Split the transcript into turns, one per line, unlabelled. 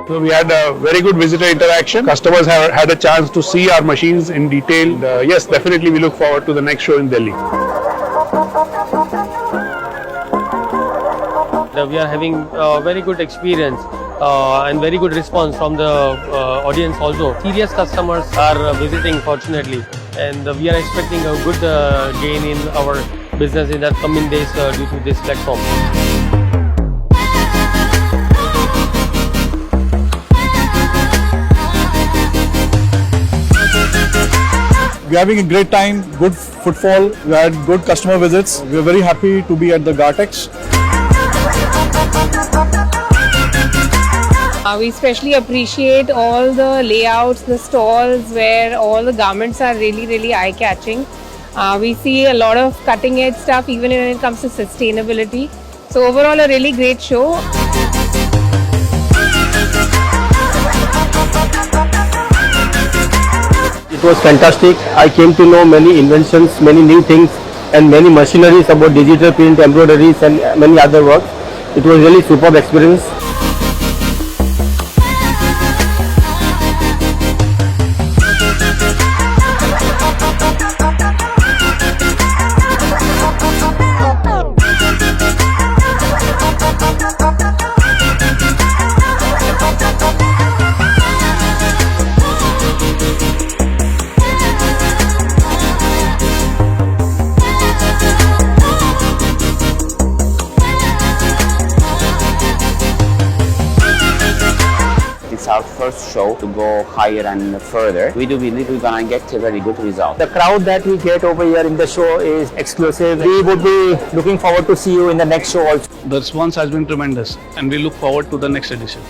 So we had a very good visitor interaction. Customers have had a chance to see our machines in detail. Yes, definitely we look forward to the next show in Delhi.
We are having a very good experience and very good response from the audience also. Serious customers are visiting fortunately, and we are expecting a good gain in our business in the coming days due to this platform.
We are having a great time, good footfall, we had good customer visits. We are very happy to be at the Gartex.
We especially appreciate all the layouts, the stalls where all the garments are really eye-catching. We see a lot of cutting-edge stuff even when it comes to sustainability. So overall, a really great show.
It was fantastic. I came to know many inventions, many new things, and many machineries about digital print, embroideries, and many other works. It was really superb experience.
It's our first show to go higher and further. We do believe we're gonna get a very good result.
The crowd that we get over here in the show is exclusive. We would be looking forward to see you in the next show also.
The response has been tremendous and we look forward to the next edition.